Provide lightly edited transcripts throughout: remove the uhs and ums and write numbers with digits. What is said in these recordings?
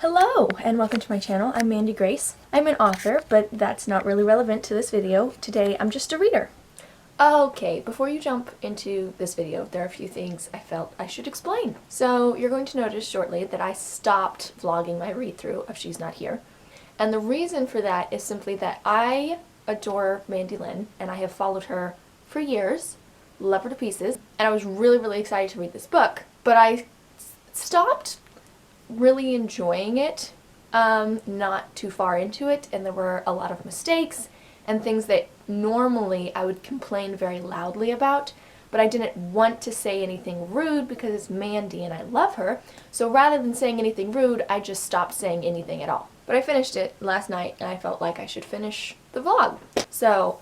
Hello and welcome to my channel. I'm Mandy Grace. I'm an author, but that's not really relevant to this video. Today I'm just a reader. Okay, before you jump into this video, there are a few things I felt I should explain. So you're going to notice shortly that I stopped vlogging my read-through of She's Not Here. And the reason for that is simply that I adore Mandi Lynn and I have followed her for years, love her to pieces, and I was really excited to read this book, but I stopped really enjoying it, not too far into it, and there were a lot of mistakes and things that normally I would complain very loudly about, but I didn't want to say anything rude because it's Mandi and I love her, so rather than saying anything rude, I just stopped saying anything at all. But I finished it last night and I felt like I should finish the vlog. So,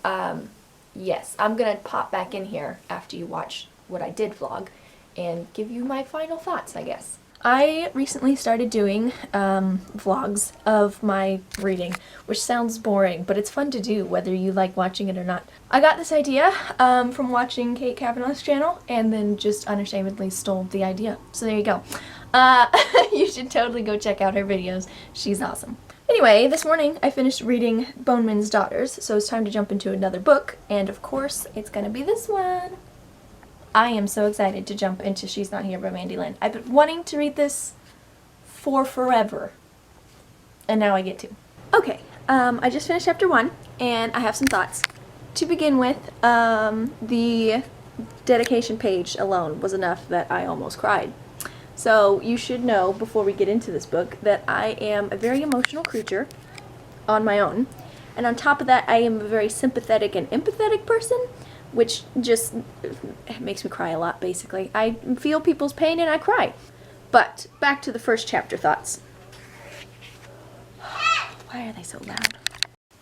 yes, I'm gonna pop back in here after you watch what I did vlog and give you my final thoughts, I guess. I recently started doing vlogs of my reading, which sounds boring, but it's fun to do whether you like watching it or not. I got this idea from watching Kate Kavanaugh's channel and then just unashamedly stole the idea. So there you go. You should totally go check out her videos. She's awesome. Anyway, this morning I finished reading Boneman's Daughters, so it's time to jump into another book, and of course it's gonna be this one. I am so excited to jump into She's Not Here by Mandi Lynn. I've been wanting to read this for forever, and now I get to. Okay, I just finished chapter 1, and I have some thoughts. To begin with, the dedication page alone was enough that I almost cried. So you should know, before we get into this book, that I am a very emotional creature on my own, and on top of that, I am a very sympathetic and empathetic person, which just makes me cry a lot, basically. I feel people's pain and I cry. But back to the first chapter thoughts. Why are they so loud?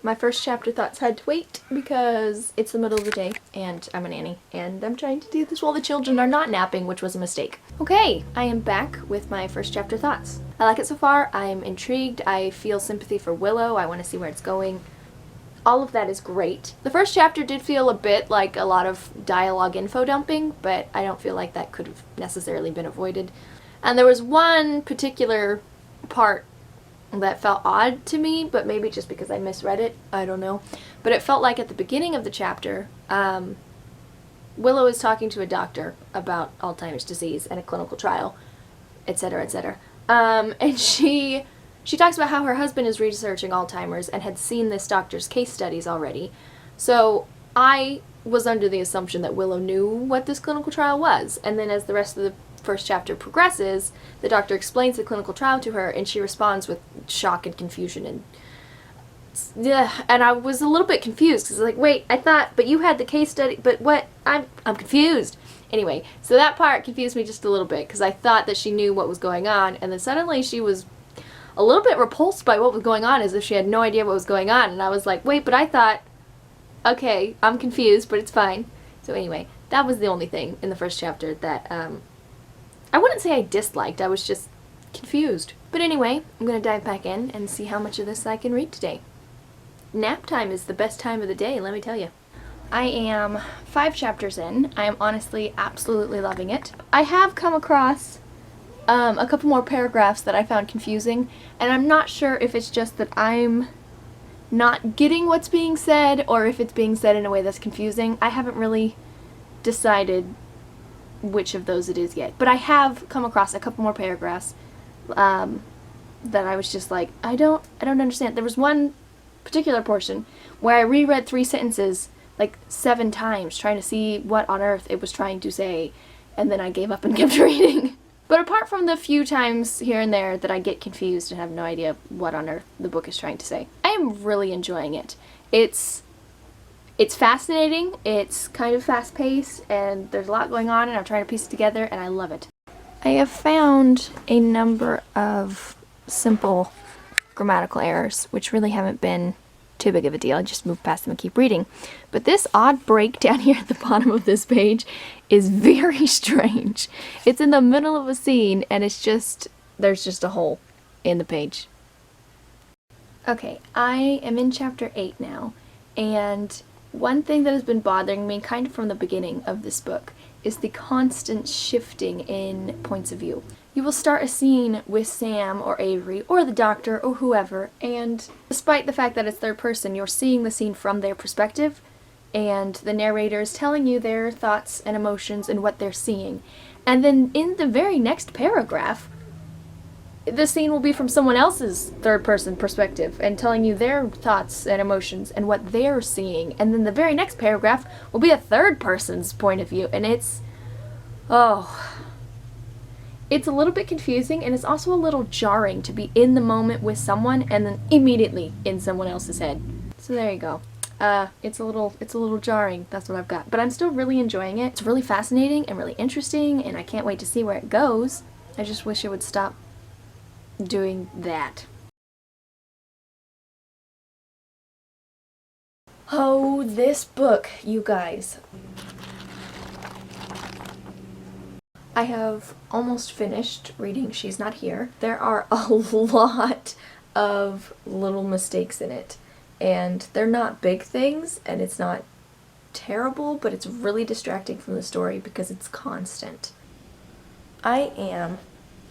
My first chapter thoughts had to wait because it's the middle of the day and I'm a nanny and I'm trying to do this while the children are not napping, which was a mistake. Okay, I am back with my first chapter thoughts. I like it so far. I'm intrigued. I feel sympathy for Willow. I want to see where it's going. All of that is great. The first chapter did feel a bit like a lot of dialogue info dumping, but I don't feel like that could have necessarily been avoided. And there was one particular part that felt odd to me, but maybe just because I misread it, I don't know. But it felt like at the beginning of the chapter, Willow is talking to a doctor about Alzheimer's disease and a clinical trial, etc., etc. And she talks about how her husband is researching Alzheimer's and had seen this doctor's case studies already. So I was under the assumption that Willow knew what this clinical trial was. And then as the rest of the first chapter progresses, the doctor explains the clinical trial to her and she responds with shock and confusion. And yeah, and I was a little bit confused because I was like, wait, I thought, but you had the case study, but what? I'm confused. Anyway, so that part confused me just a little bit because I thought that she knew what was going on, and then suddenly she was a little bit repulsed by what was going on, as if she had no idea what was going on, and I was like, wait, but I thought, okay, I'm confused, but it's fine. So anyway, that was the only thing in the first chapter that, I wouldn't say I disliked, I was just confused. But anyway, I'm going to dive back in and see how much of this I can read today. Nap time is the best time of the day, let me tell you. I am 5 chapters in. I am honestly absolutely loving it. I have come across a couple more paragraphs that I found confusing, and I'm not sure if it's just that I'm not getting what's being said or if it's being said in a way that's confusing. I haven't really decided which of those it is yet, but I have come across a couple more paragraphs that I was just like, I don't understand. There was one particular portion where I reread 3 sentences like 7 times trying to see what on earth it was trying to say, and then I gave up and kept reading. But apart from the few times here and there that I get confused and have no idea what on earth the book is trying to say, I am really enjoying it. It's fascinating, it's kind of fast-paced, and there's a lot going on, and I'm trying to piece it together, and I love it. I have found a number of simple grammatical errors, which really haven't been too big of a deal. I just move past them and keep reading. But this odd break down here at the bottom of this page is very strange. It's in the middle of a scene and it's just, there's just a hole in the page. Okay, I am in chapter 8 now, and one thing that has been bothering me kind of from the beginning of this book is the constant shifting in points of view. you will start a scene with Sam or Avery or the doctor or whoever, and despite the fact that it's third person, you're seeing the scene from their perspective, and the narrator is telling you their thoughts and emotions and what they're seeing. And then in the very next paragraph, the scene will be from someone else's third-person perspective and telling you their thoughts and emotions and what they're seeing. And then the very next paragraph will be a third person's point of view. And it's a little bit confusing, and it's also a little jarring to be in the moment with someone and then immediately in someone else's head. So there you go. It's a little jarring. That's what I've got. But I'm still really enjoying it. It's really fascinating and really interesting, and I can't wait to see where it goes. I just wish it would stop doing that. Oh, this book, you guys. I have almost finished reading She's Not Here. There are a lot of little mistakes in it, and they're not big things, and it's not terrible, but it's really distracting from the story because it's constant. I am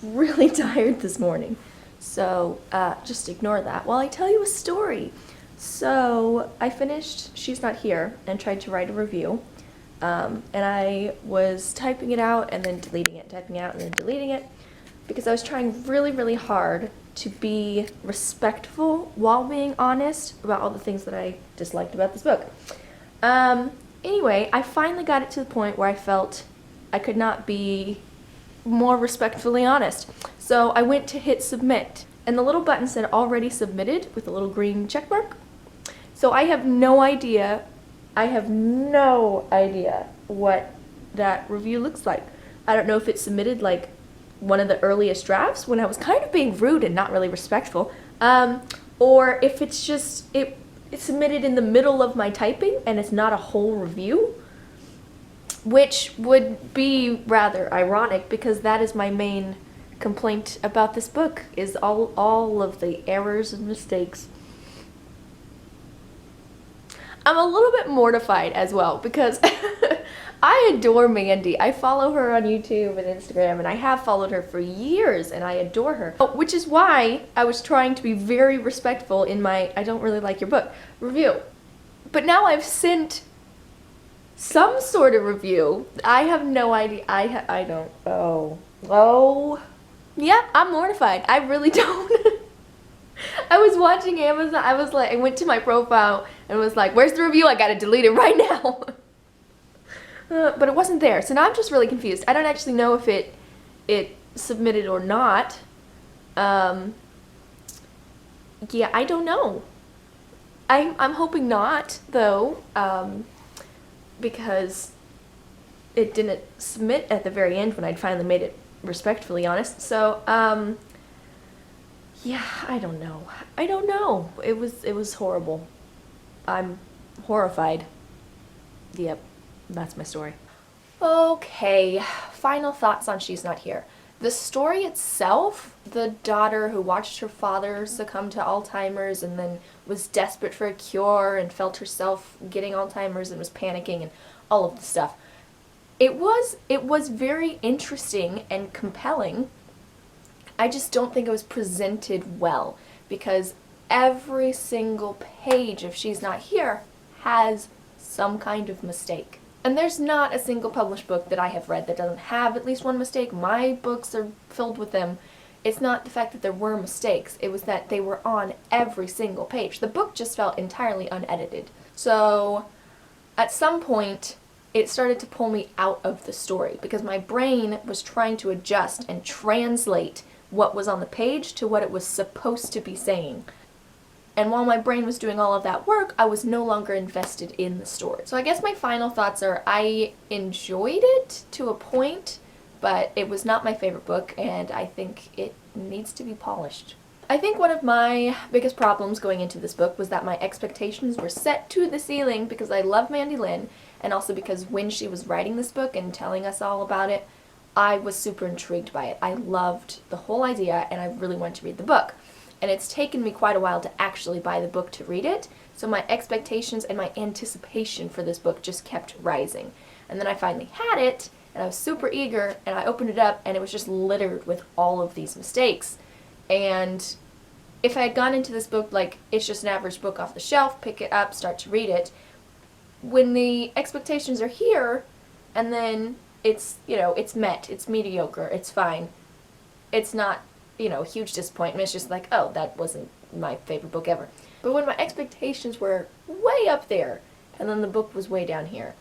really tired this morning, so just ignore that while I tell you a story. So I finished She's Not Here and tried to write a review, and I was typing it out and then deleting it, typing it out and then deleting it, because I was trying really, really hard to be respectful while being honest about all the things that I disliked about this book. Anyway, I finally got it to the point where I felt I could not be more respectfully honest. So I went to hit submit, and the little button said already submitted with a little green check mark. So I have no idea what that review looks like. I don't know if it's submitted like one of the earliest drafts when I was kind of being rude and not really respectful, or if it's just it's submitted in the middle of my typing and it's not a whole review, which would be rather ironic because that is my main complaint about this book, is all of the errors and mistakes. I'm a little bit mortified as well because I adore Mandi. I follow her on YouTube and Instagram, and I have followed her for years, and I adore her. Which is why I was trying to be very respectful in my I don't really like your book review. But now I've sent some sort of review. I have no idea. I don't. Oh. Yeah, I'm mortified. I really don't. I was watching Amazon. I went to my profile and was like, where's the review? I gotta delete it right now. But it wasn't there. So now I'm just really confused. I don't actually know if it submitted or not. Yeah, I don't know. I'm hoping not, though, because it didn't submit at the very end when I'd finally made it respectfully honest. So, yeah, I don't know. I don't know. It was horrible. I'm horrified. Yep, that's my story. Okay, final thoughts on She's Not Here. The story itself, the daughter who watched her father succumb to Alzheimer's and then was desperate for a cure and felt herself getting Alzheimer's and was panicking and all of the stuff. It was very interesting and compelling. I just don't think it was presented well because every single page of She's Not Here has some kind of mistake. And there's not a single published book that I have read that doesn't have at least one mistake. My books are filled with them. It's not the fact that there were mistakes, it was that they were on every single page. The book just felt entirely unedited. So at some point, it started to pull me out of the story because my brain was trying to adjust and translate what was on the page to what it was supposed to be saying. And while my brain was doing all of that work, I was no longer invested in the story. So I guess my final thoughts are I enjoyed it to a point, but it was not my favorite book, and I think it needs to be polished. I think one of my biggest problems going into this book was that my expectations were set to the ceiling because I love Mandi Lynn, and also because when she was writing this book and telling us all about it, I was super intrigued by it. I loved the whole idea, and I really wanted to read the book. And it's taken me quite a while to actually buy the book to read it, so my expectations and my anticipation for this book just kept rising. And then I finally had it, and I was super eager, and I opened it up, and it was just littered with all of these mistakes. And if I had gone into this book like it's just an average book off the shelf, pick it up, start to read it, when the expectations are here, and then it's, it's met, it's mediocre, it's fine, it's not, a huge disappointment, it's just like, oh, that wasn't my favorite book ever. But when my expectations were way up there, and then the book was way down here,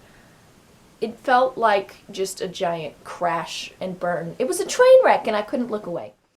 it felt like just a giant crash and burn. It was a train wreck, and I couldn't look away.